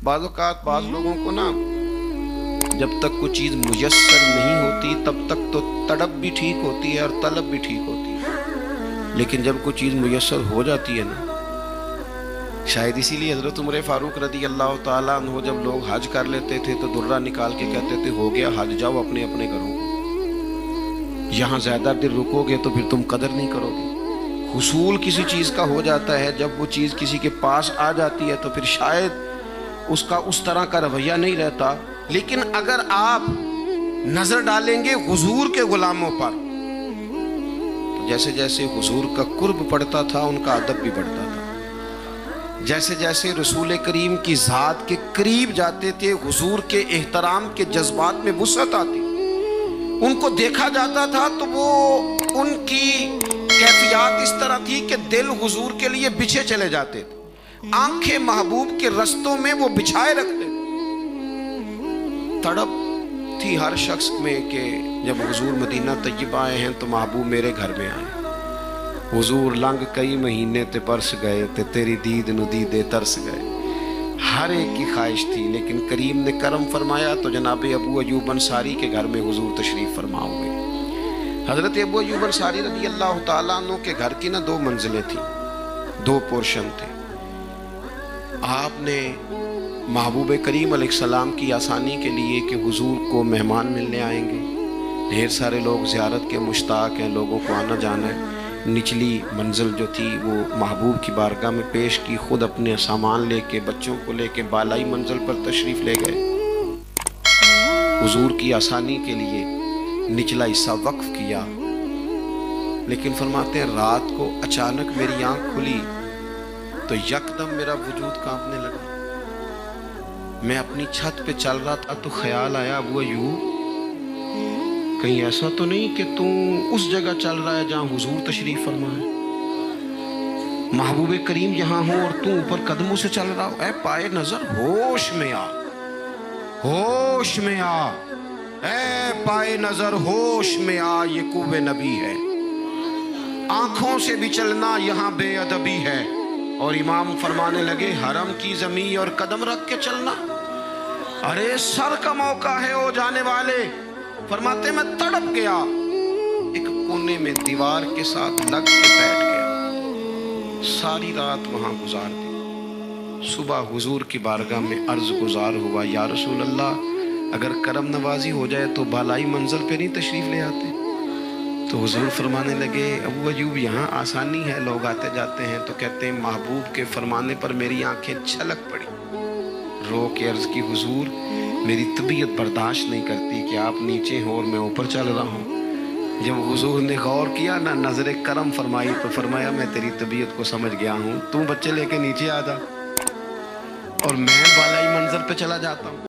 بعض اوقات بعض لوگوں کو نا جب تک کوئی چیز میسر نہیں ہوتی تب تک تو تڑپ بھی ٹھیک ہوتی ہے اور طلب بھی ٹھیک ہوتی ہے، لیکن جب کوئی چیز میسر ہو جاتی ہے نا، شاید اسی لیے حضرت عمر فاروق رضی اللہ تعالیٰ عنہ جب لوگ حج کر لیتے تھے تو درہ نکال کے کہتے تھے ہو گیا حج، جاؤ اپنے اپنے گھروں کو، یہاں زیادہ دیر رکو گے تو پھر تم قدر نہیں کرو گے۔ حصول کسی چیز کا ہو جاتا ہے، جب وہ چیز کسی کے پاس آ جاتی ہے تو پھر شاید اس کا اس طرح کا رویہ نہیں رہتا، لیکن اگر آپ نظر ڈالیں گے حضور کے غلاموں پر تو جیسے جیسے حضور کا قرب بڑھتا تھا ان کا ادب بھی بڑھتا تھا، جیسے جیسے رسول کریم کی ذات کے قریب جاتے تھے حضور کے احترام کے جذبات میں وسعت آتی، ان کو دیکھا جاتا تھا تو وہ ان کی کیفیات اس طرح تھی کہ دل حضور کے لیے بچھے چلے جاتے تھے، آنکھیں محبوب کے رستوں میں وہ بچھائے رکھتے تھے۔ تڑپ تھی ہر شخص میں کہ جب حضور مدینہ طیبہ آئے ہیں تو محبوب میرے گھر میں آئے، حضور لنگ کئی مہینے تے برس گئے تے تیری دید نو دیدے ترس گئے، ہر ایک کی خواہش تھی، لیکن کریم نے کرم فرمایا تو جناب ابو ایوب انصاری کے گھر میں حضور تشریف فرما ہوئے۔ حضرت ابو ایوب انصاری رضی اللہ تعالیٰ عنہ کے گھر کی نا دو منزلیں تھیں، دو پورشن تھے۔ آپ نے محبوب کریم علیہ السلام کی آسانی کے لیے کہ حضور کو مہمان ملنے آئیں گے، ڈھیر سارے لوگ زیارت کے مشتاق ہیں، لوگوں کو آنا جانا ہے، نچلی منزل جو تھی وہ محبوب کی بارگاہ میں پیش کی، خود اپنے سامان لے کے بچوں کو لے کے بالائی منزل پر تشریف لے گئے۔ حضور کی آسانی کے لیے نچلا حصہ وقف کیا، لیکن فرماتے ہیں رات کو اچانک میری آنکھ کھلی تو یکدم میرا وجود کانپنے لگا، میں اپنی چھت پہ چل رہا تھا تو خیال آیا ابو ایوب کہیں ایسا تو نہیں کہ تو اس جگہ چل رہا ہے جہاں حضور تشریف فرما ہے، محبوب کریم یہاں ہو اور تو اوپر قدموں سے چل رہا ہو، اے پائے نظر ہوش میں آ، ہوش میں آ، اے پائے نظر ہوش میں آ، یہ کوہ نبی ہے، آنکھوں سے بھی چلنا یہاں بے ادبی ہے۔ اور امام فرمانے لگے حرم کی زمین اور قدم رکھ کے چلنا، ارے سر کا موقع ہے او جانے والے۔ فرماتے میں تڑپ گیا، ایک کونے میں دیوار کے ساتھ لگ کے بیٹھ گیا، ساری رات وہاں گزار دی۔ صبح حضور کی بارگاہ میں عرض گزار ہوا یا رسول اللہ اگر کرم نوازی ہو جائے تو بالائی منزل پہ نہیں تشریف لے آتے؟ تو حضور فرمانے لگے ابو ایوب یہاں آسانی ہے، لوگ آتے جاتے ہیں تو کہتے ہیں محبوب کے فرمانے پر میری آنکھیں چھلک پڑی، رو کے عرض کی حضور میری طبیعت برداشت نہیں کرتی کہ آپ نیچے ہوں اور میں اوپر چل رہا ہوں۔ جب حضور نے غور کیا نہ نظر کرم فرمائی تو فرمایا میں تیری طبیعت کو سمجھ گیا ہوں، تو بچے لے کے نیچے آ جا اور میں بالائی منظر پہ چلا جاتا ہوں۔